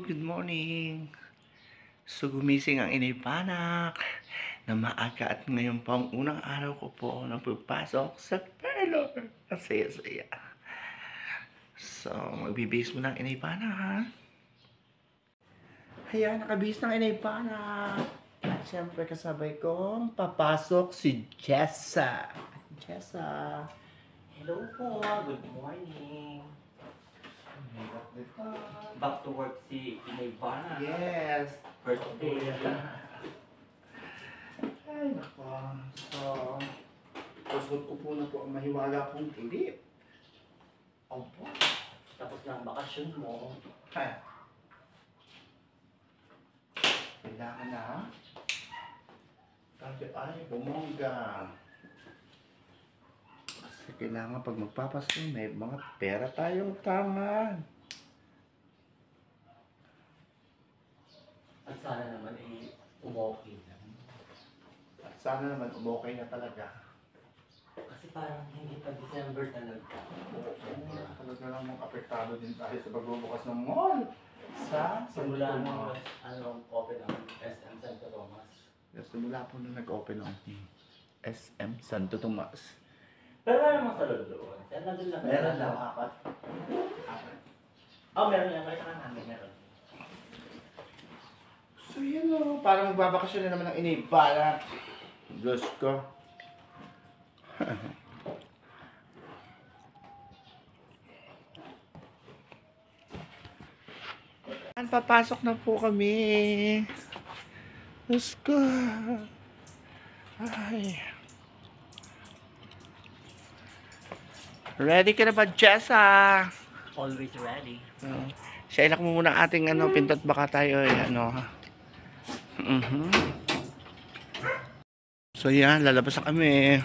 good morning. So gumising ang inay panak na maaga at ngayon pa ang unang araw ko po nang pagpasok sa parlor. Ang saya-saya. So magbibihis mo ng inay panak, ha? Ayan, nakabihis ng inay panak. At syempre kasabay kong papasok si Jessa. Jessa. Hello po, good morning. Back to work si Inay Pana. Yes. First day. Ay, nako. So, pasok ko po na po ang mahiwaga kong tilip. Opo. Tapos na ang bakasyon mo. Ha? Kailangan na. Sabi ay, bumongga. Kasi kailangan pag magpapasko, may mga pera tayong tama. At sana naman ay umokay lang. At sana naman umokay na talaga. Kasi parang hindi pa December talaga. Oo, talaga namang apektado din tayo sa pagbubukas ng mall. Sa Simula nung open ang SM Santo Tomas. Simula po nung nag-open ang SM Santo Tomas. Pero wala namang sa loob doon. Nandun lang. Meron lang, apat. Oh, meron yan. Makita ka namin. Meron. So yun o, parang magbabakasyon na naman ang inibala. Diyos ko. Papasok na po kami. Diyos ko. Ay. Ready ka na ba, Jessa? Always ready. Siya ilak mo muna ating pintot, baka tayo So yan, lalabas na kami.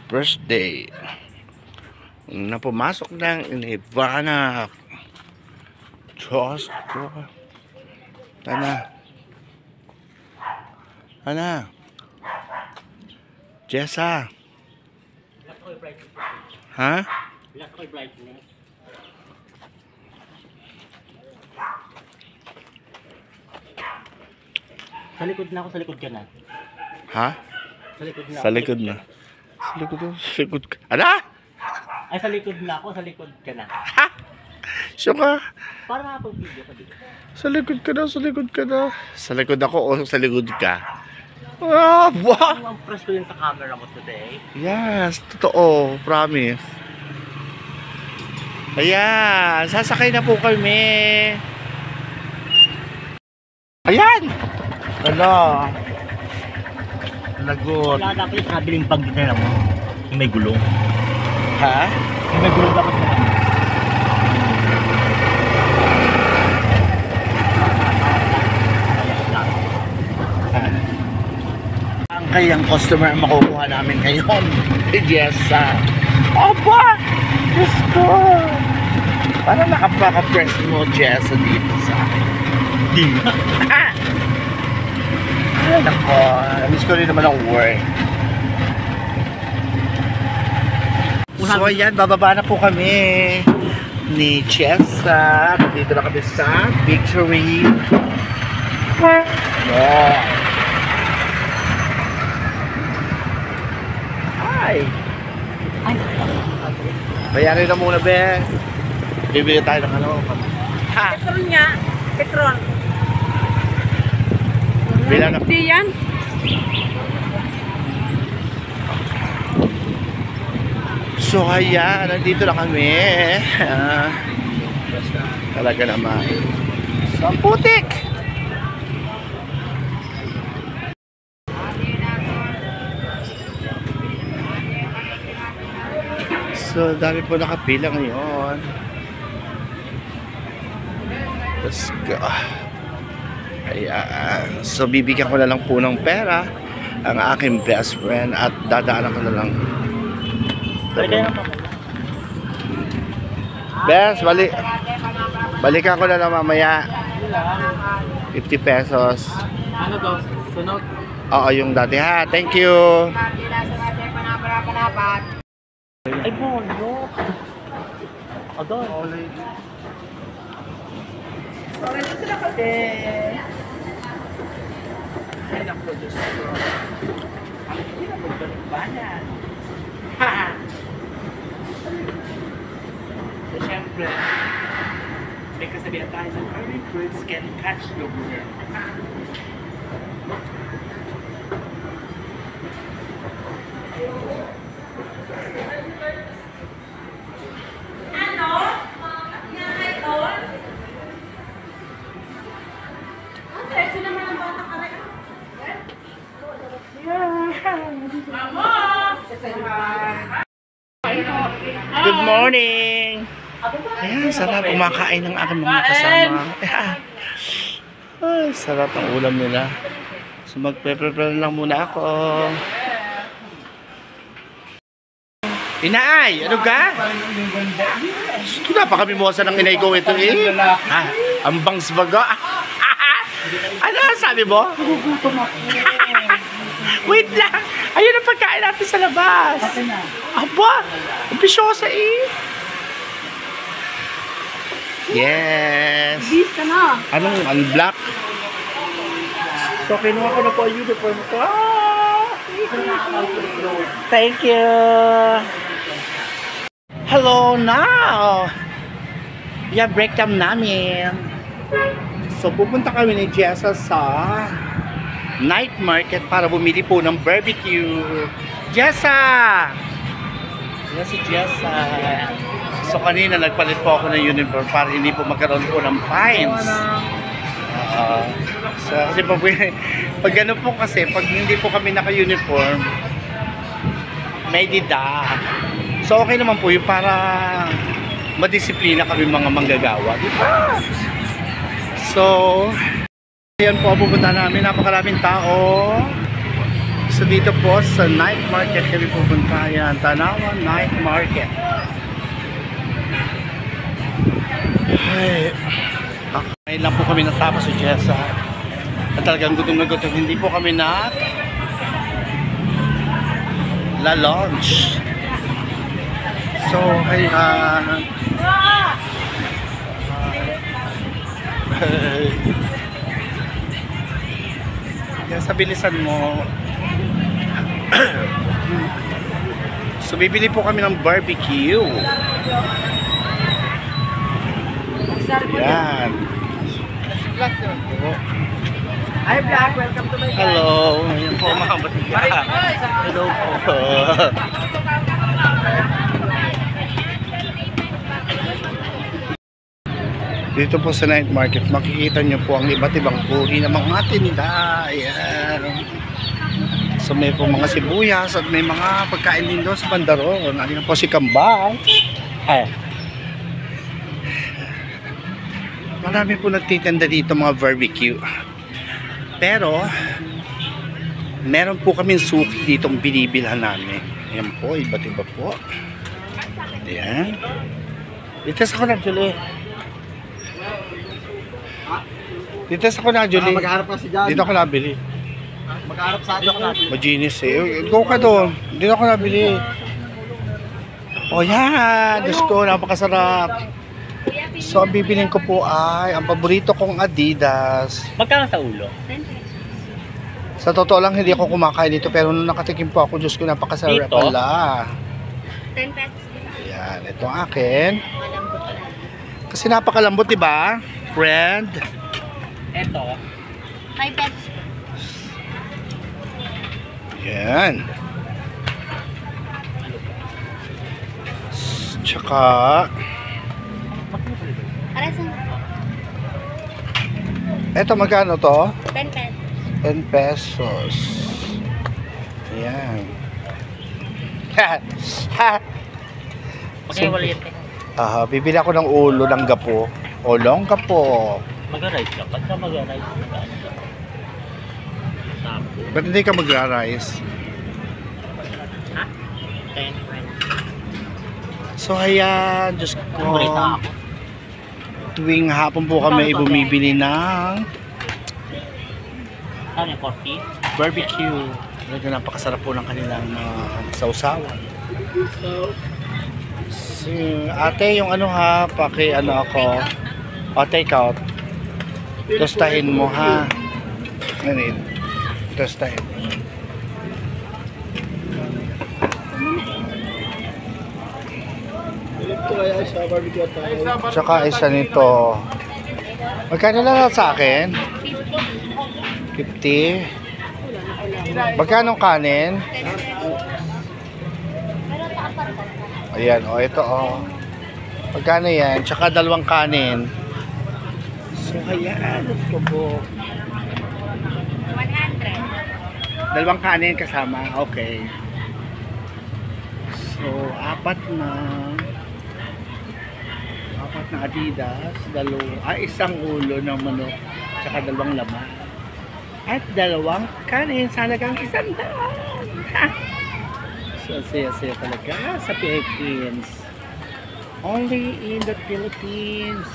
First day na pumasok ng Ivana. Diyos ko. Tana. Ana. Jessa. Lakas ko yung brightness. Ha? Lakas ko yung brightness. Sa likod na ako, sa likod ka na. Ha? Sa likod na Sa likod na. Sa likod na. Sa likod ka. Ano? Ay, sa likod na ako, sa likod ka na. Ha? Siya ka? Para makapag-video ka dito. Sa likod ka na, sa likod ka na. Sa likod ako o sa likod ka? Ah, wow! Ang press ko yun sa camera mo today. Yes, totoo. Promise. Ayan, sasakay na po kami. Ayan! Ala. Lagot. Wala dapat yung kabiling bag dito na mo. Yung may gulong. Ha? Yung may gulong dapat na. Ang kayang customer ang makukuha namin ngayon. Yes, Opa! Diyos ko! Parang nakapaka-press mo, Jess, dito sa akin. Di nga. Ay, nako. Miss ko rin naman ang work. So, ayan, bababa na po kami ni Jessa. Dito na kami sa Victory. Yeah. Hi! Ay, Bayarin na muna, be. Bibili tayo ng Ha? Petrol nga. Petrol. Bilang na. Hindi yan. So, ayan. Nandito na kami. Talaga naman. Samputik! So, dami po nakapila ngayon. Let's go. Ayan. So, bibigyan ko na lang po ng pera ang aking best friend at dadaanan ko na lang. Bes, balikan ko na lang mamaya. 50 pesos. ano daw? Sunog? Oo, yung dati ha. Thank you. Ay, bono. O doon. Sorry, ito na kasi. Ay, naku, Diyos ko. Ang hirap magbalikbanan. Ha! So, syempre, may kasabihan tayo na early birds can catch the worm. Good morning! Ayan, sarap kumakain ng aking mga kasama. Ay, sarap ang ulam nila. So magpe-prepare lang muna ako. Inaay, ano ka? Gusto na pa kami mosa ng inay ko ito eh. Ha? Ang bangs baga. Ano sabi mo? Nagugutom ako. Wait lang! Ayun ang pagkain natin sa labas! Aba! Ambisyosa eh! Yes! Bis ka na. Anong unblock? So, kinuha ko na po ang uniform ko. Ah! Thank you! Hello now! Yeah, break time namin. So, pupunta kami ni Jessa sa night market para bumili po ng barbecue. Jessa! Yan si Jessa. So kanina nagpalit po ako ng uniform para hindi po magkaroon po ng fines. So kasi pag gano'n po kasi, pag hindi po kami naka-uniform, may dida. So okay naman po yung para madisiplina kami mga manggagawa. Diba? So, ayan po, pupunta namin. Napakaraming tao. So dito po sa night market kami pupunta. Ayan, Tanawan Night Market. Ay, ngayon lang po kami natapos sa Jessa. At talagang gutom na gutom. Hindi po kami na la-lunch. So, ayan. Yan, sa bilisan mo. So bibili po kami ng barbecue. Yan. Hi, Black. Welcome to my channel. Hello. Ayan po mga batiga. Hello po. Dito po sa night market, makikita nyo po ang iba't ibang uri ng mga tinda. Ayan. So may po mga sibuyas at may mga pagkain din doon sa bandaron. Ano po si Kambal. Ay. Marami po nagtitinda dito mga barbecue. Pero meron po kaming suki ditong binibilhan namin. Ayan po, iba't iba po. Ayan. Dito sa kunak, Julie. Dito sa kunak, Julie. Magharap ka si John. Dito ako nabili. Magharap sa atin natin. Majinis eh. Go ka doon. Dito ako nabili. O yan. Diyos ko, napakasarap. So, ang bibilin ko po ay ang paborito kong Adidas. Magkano sa ulo? Sa totoo lang, hindi ako kumakain dito. Pero nung nakatikim po ako, Diyos ko, napakasarap Dito? pala. 10 pesos. Yan. Ito ang akin. Kasi napakalambot, diba? Friend. Eto. 5 pesos. Yan. Tsaka, Para sa eto magkano to? 10 pesos. 10 pesos. Ayan. Magkaiwala yun. Bibili ako ng ulo ng gapo. Ulong gapo. Mag-rice ka. Pagka mag-rice ka. Ba't hindi ka magra-rice? Ha? 10. So ayan, Diyos ko. Kumurita ako. Tuwing hapon po kami bumibili ng Ano yung 40? barbecue. Talaga napakasarap po ng kanilang sausawan. Ate, yung ano ha, ano ako. O, take out. Tostahin mo ha. Ganun. Tostahin. Tsaka isa nito. Magkano lang sa akin? 50. Magkano kanin? Ayan, o ito o. Magkano yan? Tsaka dalawang kanin. So, ayan. Ito po. 100. Dalawang kanin kasama. Okay. So, apat na Adidas, isang ulo ng manok, tsaka dalawang laman. At dalawang kanin sa halagang 100. So, saya-saya talaga sa Philippines. Only in the Philippines.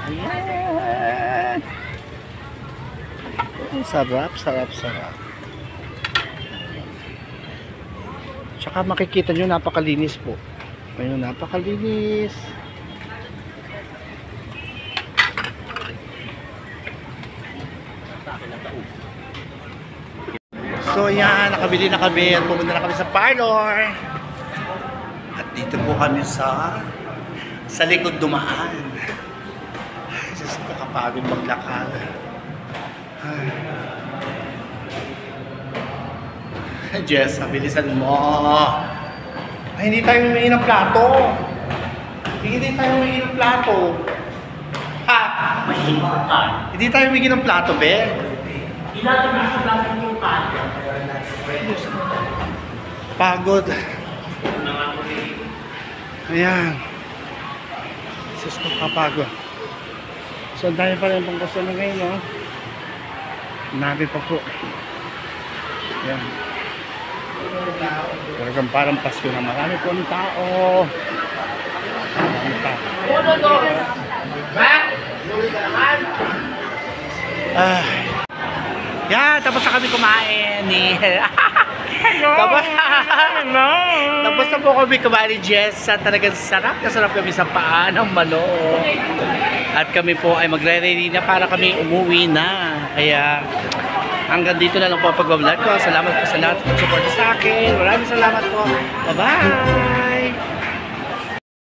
Ayan. Sarap. Tsaka makikita nyo, napakalinis po. Ayun, napakalinis. So yan, nakabili na kami at pumunta na kami sa parlor. At dito po kami sa likod dumaan. Ay, Diyos ko, kapagod maglakad. Ay, Jess, bilisan mo. Ay, hindi tayo humingi ng plato. Hindi tayo humingi ng plato. Ha? Mahihimok ka. Hindi tayo humingi ng plato, be. Ilatag mo sa plastic yung pan. Pagod. Ayan. Sus ko, kapagod. So, dahil pa rin pang gusto na ngayon, no? Nabi pa po. Ayan. Talagang parang Pasko na marami po ang tao. Marami tao. Yan, tapos na kami kumain ni... Tapos na po kami kumain ni Jess. Talagang sarap kami sa paa ng manok. At kami po ay magre-ready na para kami umuwi na. Kaya hanggang dito na lang po ang pag-vlog ko. Salamat po sa lahat ng support sa akin. Maraming salamat po. Bye-bye!